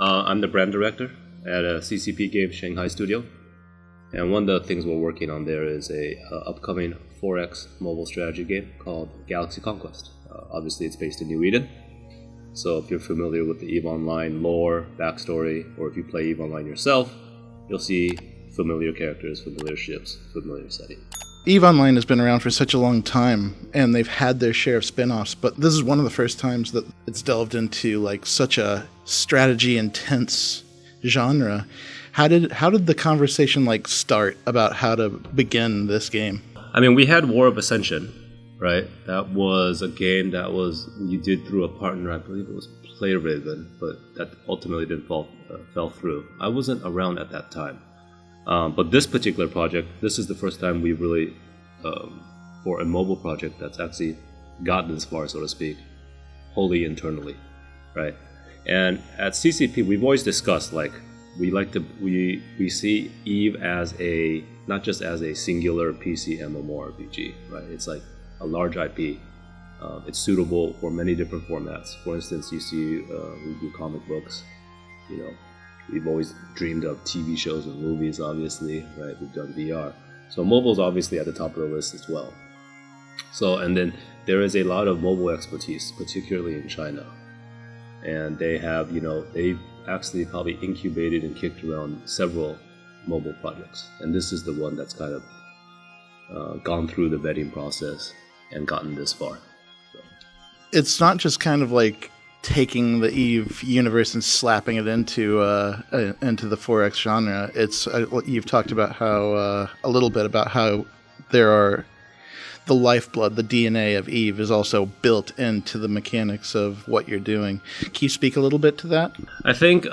I'm the brand director at a CCP Games Shanghai studio. And one of the things we're working on there is a upcoming 4X mobile strategy game called Galaxy Conquest. Obviously, it's based in New Eden. So if you're familiar with the EVE Online lore, backstory, or if you play EVE Online yourself, you'll see familiar characters, familiar ships, familiar setting. EVE Online has been around for such a long time, and they've had their share of spin-offs, but this is one of the first times that it's delved into like such a strategy-intense genre. How did the conversation like start about how to begin this game? I mean, we had War of Ascension, right? That was a game that you did through a partner. I believe it was PlayRaven, but that ultimately didn't fell through. I wasn't around at that time. But this particular project, this is the first time we really, for a mobile project that's actually gotten this far, so to speak, wholly internally, right? And at CCP, we've always discussed like we see EVE as not just as a singular PC MMORPG, right? It's like a large IP. It's suitable for many different formats. For instance, you see we do comic books, you know. We've always dreamed of TV shows and movies, obviously, right? We've done VR. So mobile's obviously at the top of the list as well. So, and then there is a lot of mobile expertise, particularly in China. And they have, they've actually probably incubated and kicked around several mobile projects. And this is the one that's kind of gone through the vetting process and gotten this far. So. It's not just kind of like taking the EVE universe and slapping it into the 4X genre. It's you've talked about how a little bit about how there are the lifeblood, the DNA of EVE is also built into the mechanics of what you're doing. Can you speak a little bit to that? I think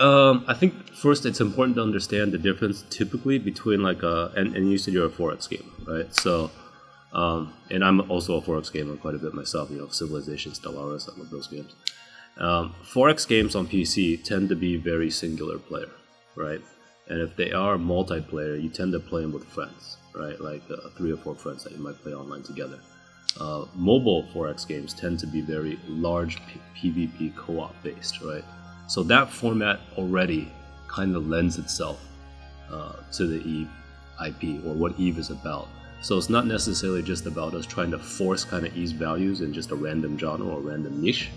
first it's important to understand the difference typically between like and you said you're a 4X gamer, right? So and I'm also a 4X gamer quite a bit myself. Civilization, Stellaris, I love those games. 4X games on PC tend to be very singular player, right? And if they are multiplayer, you tend to play them with friends, right? Like 3 or 4 friends that you might play online together. Mobile 4X games tend to be very large PvP co-op based, right? So that format already kind of lends itself to the EVE IP or what EVE is about. So it's not necessarily just about us trying to force kind of EVE's values in just a random genre or a random niche,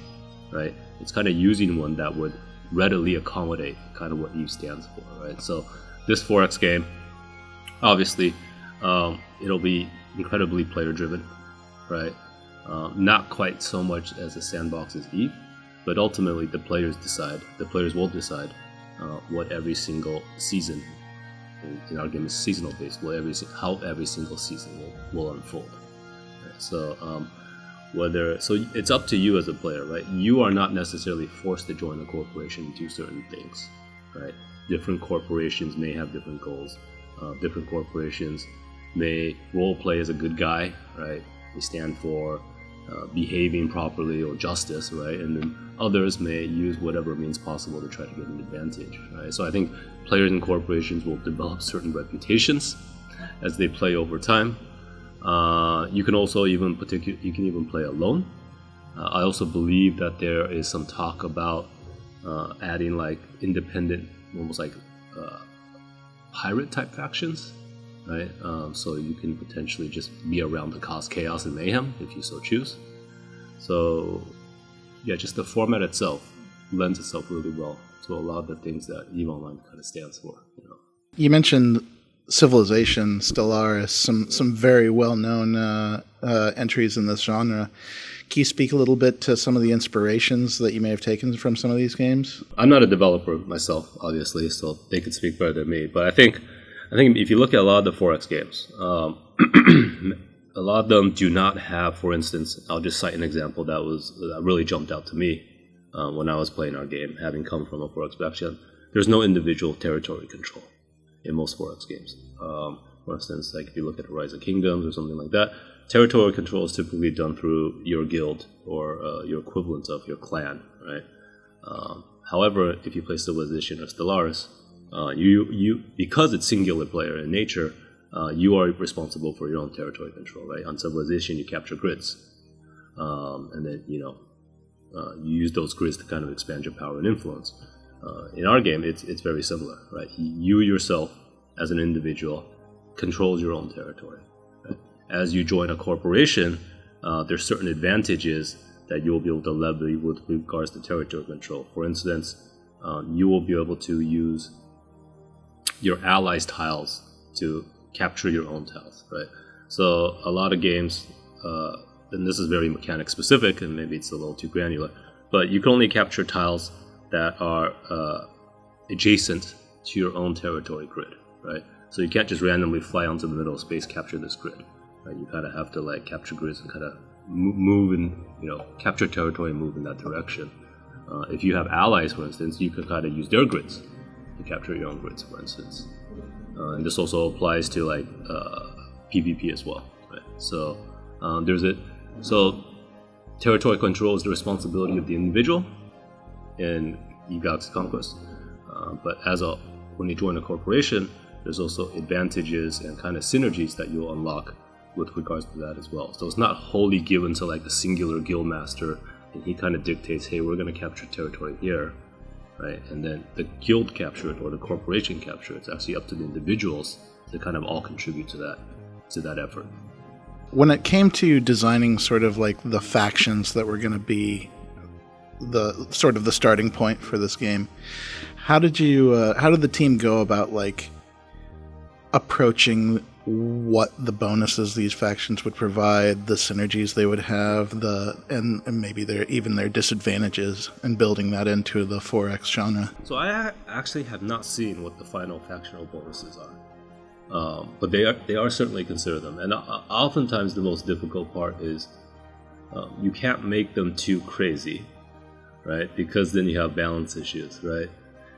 right? It's kind of using one that would readily accommodate kind of what EVE stands for, right? So this 4X game, obviously, it'll be incredibly player-driven, right? Not quite so much as a sandbox as EVE, but ultimately the players will decide what every single season, in our game is seasonal based, how every single season will unfold. Right? So it's up to you as a player, right? You are not necessarily forced to join a corporation and do certain things, right? Different corporations may have different goals. Different corporations may role play as a good guy, right? They stand for behaving properly or justice, right? And then others may use whatever means possible to try to get an advantage, right? So I think players and corporations will develop certain reputations as they play over time. You can also even play alone. I also believe that there is some talk about adding like independent, almost like pirate type factions, right? So you can potentially just be around to cause chaos and mayhem if you so choose. So yeah, just the format itself lends itself really well to a lot of the things that EVE Online kind of stands for. You mentioned Civilization, Stellaris, some very well-known entries in this genre. Can you speak a little bit to some of the inspirations that you may have taken from some of these games? I'm not a developer myself, obviously, so they could speak better than me. But I think if you look at a lot of the 4X games, a lot of them do not have, for instance, I'll just cite an example that really jumped out to me when I was playing our game, having come from a 4X background. There's no individual territory control in most 4X games. For instance, like if you look at Rise of Kingdoms or something like that, territory control is typically done through your guild or your equivalent of your clan, right? However, if you play Civilization or Stellaris, you because it's singular player in nature, you are responsible for your own territory control, right? On Civilization, you capture grids, and then you use those grids to kind of expand your power and influence. In our game, it's very similar, right? You yourself, as an individual, controls your own territory. Right? As you join a corporation, there's certain advantages that you'll be able to leverage with regards to territory control. For instance, you will be able to use your allies' tiles to capture your own tiles, right? So a lot of games, and this is very mechanic specific, and maybe it's a little too granular, but you can only capture tiles that are adjacent to your own territory grid, right? So you can't just randomly fly onto the middle of space, capture this grid, right? You kind of have to like capture grids and kind of move and capture territory and move in that direction. If you have allies, for instance, you can kind of use their grids to capture your own grids, for instance. And this also applies to like PvP as well, right? So So territory control is the responsibility of the individual in EVE Galaxy Conquest. But when you join a corporation, there's also advantages and kind of synergies that you'll unlock with regards to that as well. So it's not wholly given to like a singular guild master, and he kind of dictates, hey, we're going to capture territory here, right? And then the guild capture it or the corporation capture it. It's actually up to the individuals to kind of all contribute to that effort. When it came to designing sort of like the factions that were going to be the sort of the starting point for this game, how did the team go about like approaching what the bonuses these factions would provide, the synergies they would have, and maybe their disadvantages, and building that into the 4X genre? So I actually have not seen what the final factional bonuses are, but they are certainly consider them. And oftentimes the most difficult part is you can't make them too crazy, right? Because then you have balance issues, right?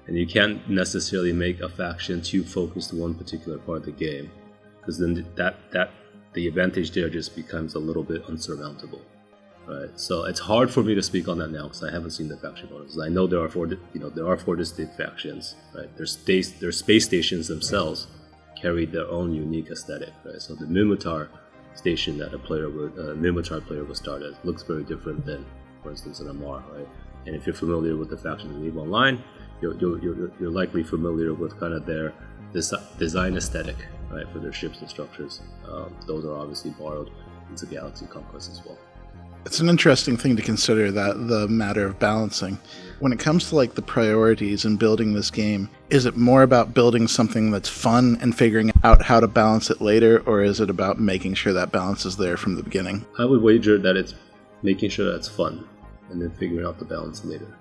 And you can't necessarily make a faction too focused on one particular part of the game, because then the advantage there just becomes a little bit unsurmountable, right? So it's hard for me to speak on that now because I haven't seen the faction bonuses. I know there are four distinct factions, right? Their space stations themselves carry their own unique aesthetic, right? So the Mimitar station that a Mimitar player would start at looks very different than, for instance, an Amar, right? And if you're familiar with the factions in EVE Online, you're likely familiar with kind of their design aesthetic, right, for their ships and structures. Those are obviously borrowed into Galaxy Conquest as well. It's an interesting thing to consider, that the matter of balancing. When it comes to like the priorities in building this game, is it more about building something that's fun and figuring out how to balance it later, or is it about making sure that balance is there from the beginning? I would wager that it's making sure that it's fun and then figuring out the balance later.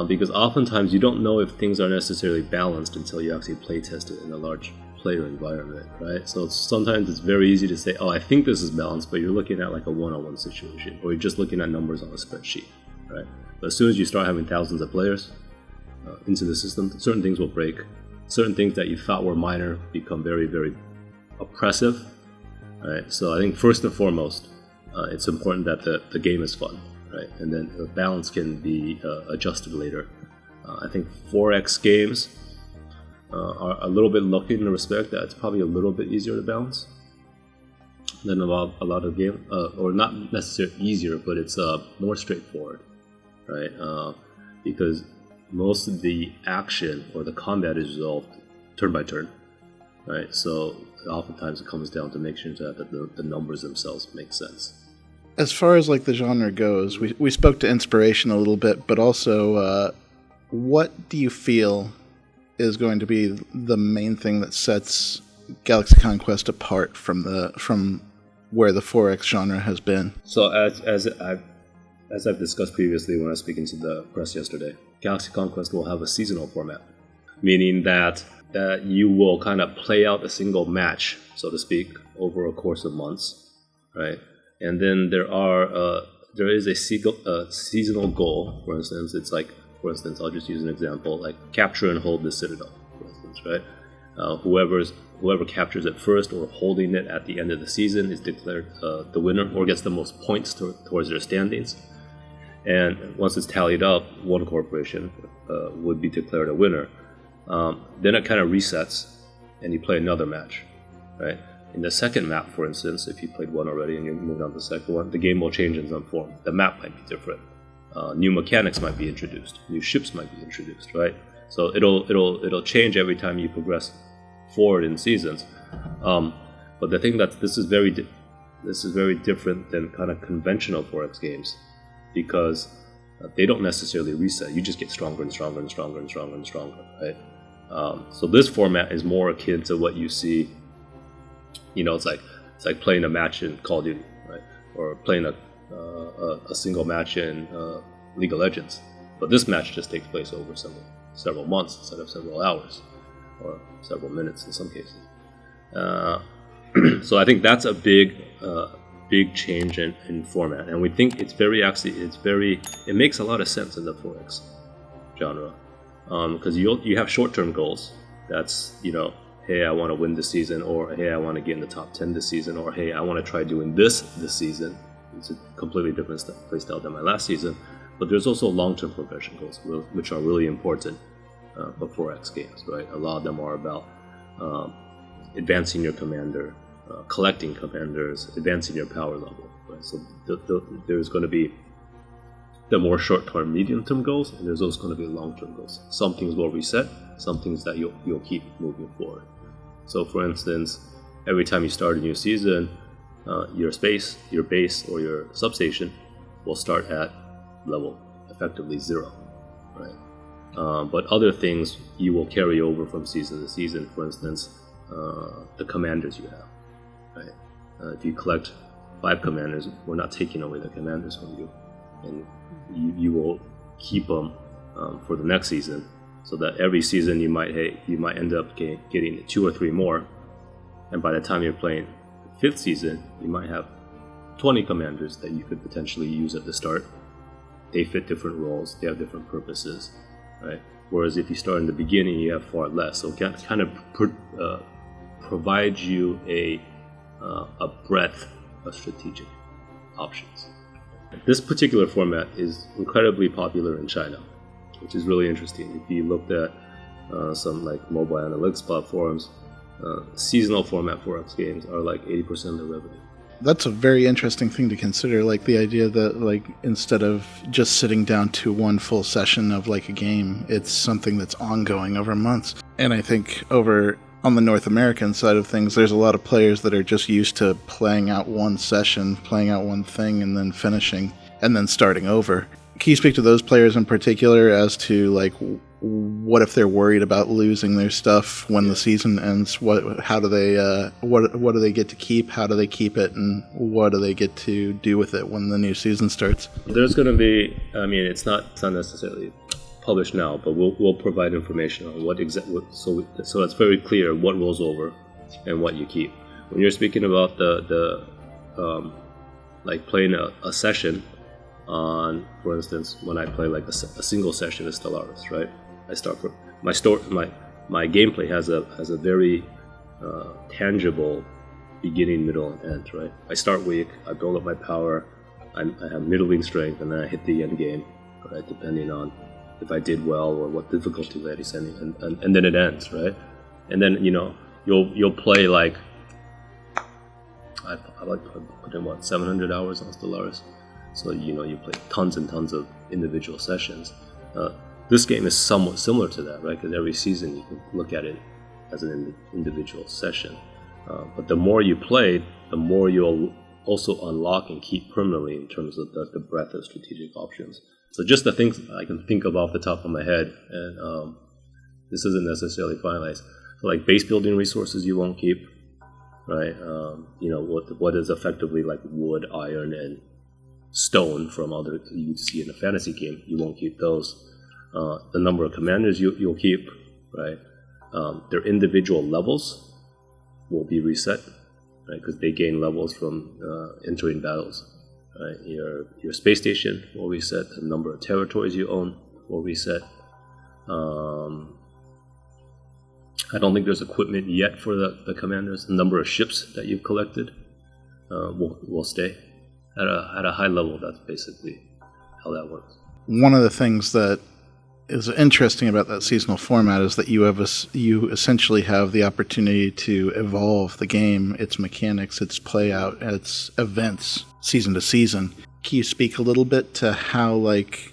Because oftentimes you don't know if things are necessarily balanced until you actually play test it in a large player environment, right? So sometimes it's very easy to say, oh, I think this is balanced, but you're looking at like a one-on-one situation, or you're just looking at numbers on a spreadsheet, right? But as soon as you start having thousands of players into the system, certain things will break. Certain things that you thought were minor become very, very oppressive, right? So I think first and foremost, it's important that the game is fun, right? And then the balance can be adjusted later. I think 4X games are a little bit lucky in the respect that it's probably a little bit easier to balance than a lot of games, or not necessarily easier, but it's more straightforward, right? Because most of the action or the combat is resolved turn by turn, right? So oftentimes it comes down to making sure that the numbers themselves make sense. As far as like the genre goes, we spoke to inspiration a little bit, but also what do you feel is going to be the main thing that sets Galaxy Conquest apart from where the 4X genre has been? So as I've discussed previously when I was speaking to the press yesterday, Galaxy Conquest will have a seasonal format, meaning that you will kind of play out a single match, so to speak, over a course of months, right? And then there is a seasonal goal. For instance, it's like, I'll just use an example, like capture and hold the Citadel, for instance, right? Whoever captures it first or holding it at the end of the season is declared the winner, or gets the most points towards their standings. And once it's tallied up, one corporation would be declared a winner. Then it kind of resets, and you play another match, right? In the second map, for instance, if you played one already and you move on to the second one, the game will change in some form. The map might be different. new mechanics might be introduced, new ships might be introduced, right? So it'll change every time you progress forward in seasons. But the thing that this is very different than kind of conventional 4X games, because they don't necessarily reset. You just get stronger and stronger and stronger and stronger and stronger, right? So this format is more akin to what you see. It's like playing a match in Call of Duty, right? Or playing a single match in League of Legends. But this match just takes place over several months instead of several hours, or several minutes in some cases. So I think that's a big change in format, and we think it makes a lot of sense in the 4X genre, because you have short-term goals. That's hey, I want to win this season, or hey, I want to get in the top 10 this season, or hey, I want to try doing this season. It's a completely different play style than my last season. But there's also long-term progression goals, which are really important for 4X games, right? A lot of them are about advancing your commander, collecting commanders, advancing your power level, right? So there's going to be the more short-term, medium-term goals, and there's also going to be long-term goals. Some things will reset, some things that you'll keep moving forward. So, for instance, every time you start a new season, your base, or your substation will start at level effectively 0, right? But other things you will carry over from season to season. For instance, the commanders you have, right? If you collect 5 commanders, we're not taking away the commanders from you, and you will keep them for the next season, so that every season you might end up getting 2 or 3 more, and by the time you're playing the 5th season, you might have 20 commanders that you could potentially use at the start. They fit different roles, they have different purposes, right? Whereas if you start in the beginning, you have far less. So it kind of provides you a breadth of strategic options. This particular format is incredibly popular in China, which is really interesting. If you looked at some like mobile analytics platforms, seasonal format 4X games are like 80% of the revenue. That's a very interesting thing to consider, like the idea that like instead of just sitting down to one full session of like a game, it's something that's ongoing over months. And I think over on the North American side of things, there's a lot of players that are just used to playing out one session, playing out one thing, and then finishing, and then starting over. Can you speak to those players in particular as to like what if they're worried about losing their stuff when the season ends? What do they get to keep? How do they keep it? And what do they get to do with it when the new season starts? There's going to be, it's not necessarily published now, but we'll provide information on so it's very clear what rolls over and what you keep. When you're speaking about the like playing a session on, for instance, when I play like a single session of Stellaris, right? I start from my gameplay has a very tangible beginning, middle, and end, right? I start weak, I build up my power, I have middling strength, and then I hit the end game, right? Depending on if I did well or what difficulty that he's sending, and then it ends, right? And then you'll play like I like put in 700 hours on Stellaris, so you play tons and tons of individual sessions. This game is somewhat similar to that, right? Because every season you can look at it as an individual session. But the more you play, the more you'll also unlock and keep permanently in terms of the breadth of strategic options. So just the things I can think of off the top of my head, and this isn't necessarily finalized. So like base building resources you won't keep, right? What is effectively like wood, iron, and stone from other you see in a fantasy game, you won't keep those. The number of commanders you'll keep, right? Their individual levels will be reset, right? Because they gain levels from entering battles. Right? Your space station will reset. The number of territories you own will reset. I don't think there's equipment yet for the commanders. The number of ships that you've collected will stay at a high level. That's basically how that works. One of the things that is interesting about that seasonal format is that you essentially have the opportunity to evolve the game, its mechanics, its play out, its events, season to season. can you speak a little bit to how like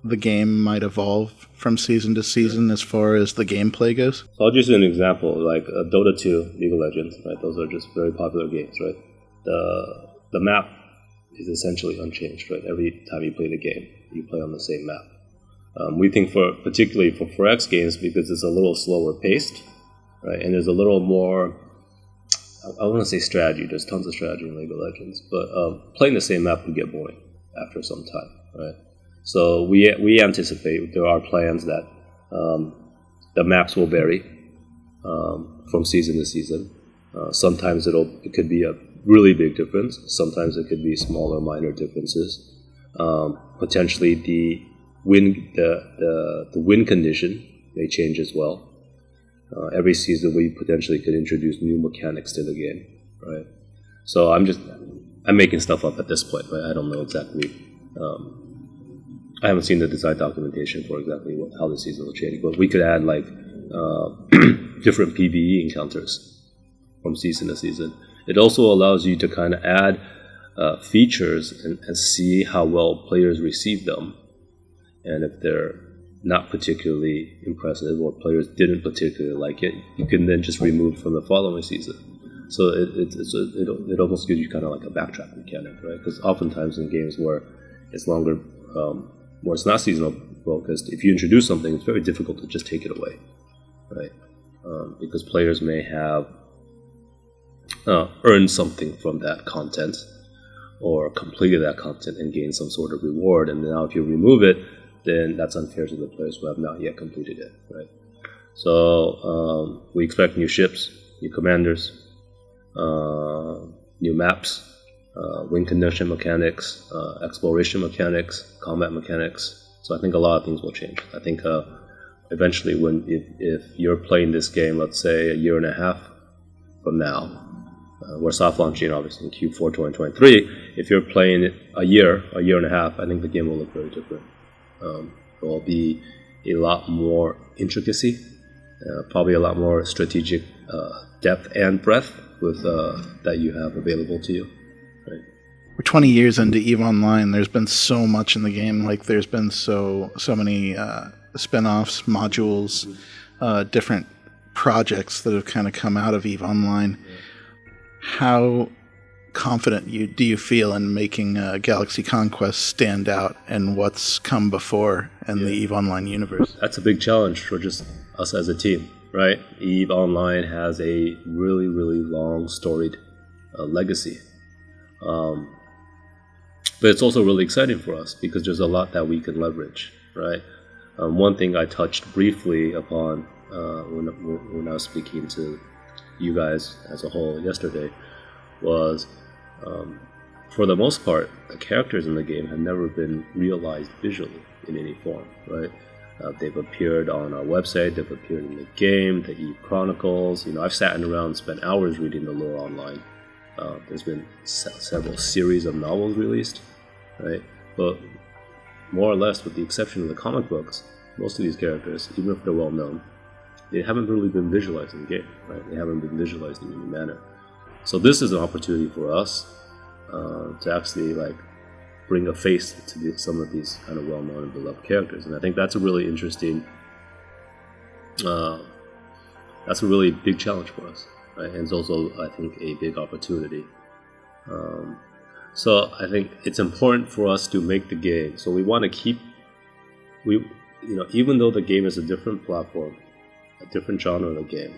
the game might evolve from season to season as far as the gameplay goes? So I'll just use an example, like Dota 2, League of Legends, right? Those are just very popular games, right? The map is essentially unchanged, right? Every time you play the game, you play on the same map. We think particularly for 4X games, because it's a little slower paced, right? And there's a little more, I want to say strategy. There's tons of strategy in League of Legends, but playing the same map can get boring after some time, right? So we anticipate, there are plans that the maps will vary from season to season. Sometimes it could be a really big difference. Sometimes it could be smaller, minor differences. Potentially the win condition may change as well. Every season we potentially could introduce new mechanics to the game, right? So I'm making stuff up at this point, right? I don't know exactly. I haven't seen the design documentation for exactly how the season will change, but we could add like different PvE encounters from season to season. It also allows you to kind of add features and see how well players receive them, and if they're not particularly impressive or players didn't particularly like it, you can then just remove from the following season. So it almost gives you kind of like a backtrack mechanic, right? Because oftentimes in games where it's longer, where it's not seasonal focused, if you introduce something, it's very difficult to just take it away, right? Because players may have earned something from that content or completed that content and gained some sort of reward, and now if you remove it, then that's unfair to the players who have not yet completed it, right? So we expect new ships, new commanders, new maps, win condition mechanics, exploration mechanics, combat mechanics. So I think a lot of things will change. I think eventually, if you're playing this game, let's say a year and a half from now, we're soft launching obviously in Q4 2023. If you're playing it a year and a half, I think the game will look very different. There will be a lot more intricacy, probably a lot more strategic depth and breadth with that you have available to you. Right? We're 20 years into EVE Online. There's been so much in the game. Like there's been so many spin-offs, modules, different projects that have kind of come out of EVE Online. Yeah. How confident do you feel in making Galaxy Conquest stand out and what's come before in the EVE Online universe? That's a big challenge for just us as a team, right? EVE Online has a really, really long, storied legacy. But it's also really exciting for us because there's a lot that we can leverage, right? One thing I touched briefly upon when I was speaking to you guys as a whole yesterday was, for the most part, the characters in the game have never been realized visually in any form, right? They've appeared on our website, they've appeared in the game, the EVE Chronicles. I've sat around and spent hours reading the lore online. There's been several series of novels released, right? But more or less, with the exception of the comic books, most of these characters, even if they're well known, they haven't really been visualized in the game, right? They haven't been visualized in any manner. So this is an opportunity for us to actually bring a face to some of these kind of well-known and beloved characters, and I think that's a really interesting, that's a really big challenge for us, right? And it's also, I think, a big opportunity. So I think it's important for us to make the game. So we want to keep, even though the game is a different platform, a different genre of the game,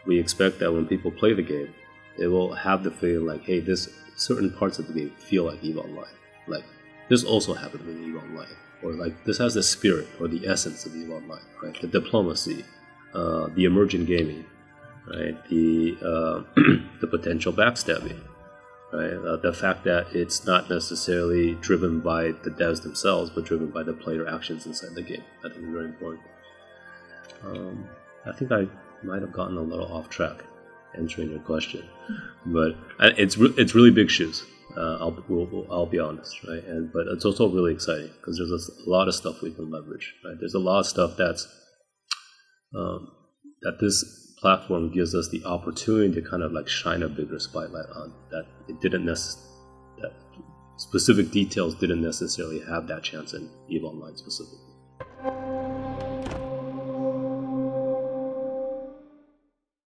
we expect that when people play the game, they will have the feeling like, hey, this certain parts of the game feel like EVE Online. Like, this also happened in EVE Online. Or like, this has the spirit or the essence of EVE Online, right? The diplomacy, the emergent gaming, right? The the potential backstabbing, right? The fact that it's not necessarily driven by the devs themselves, but driven by the player actions inside the game. I think is very important. I think I might have gotten a little off track answering your question, but it's really big shoes. I'll be honest, right? But it's also really exciting because there's a lot of stuff we can leverage, right? There's a lot of stuff that's that this platform gives us the opportunity to kind of shine a bigger spotlight on that it didn't that specific details didn't necessarily have that chance in EVE Online specifically.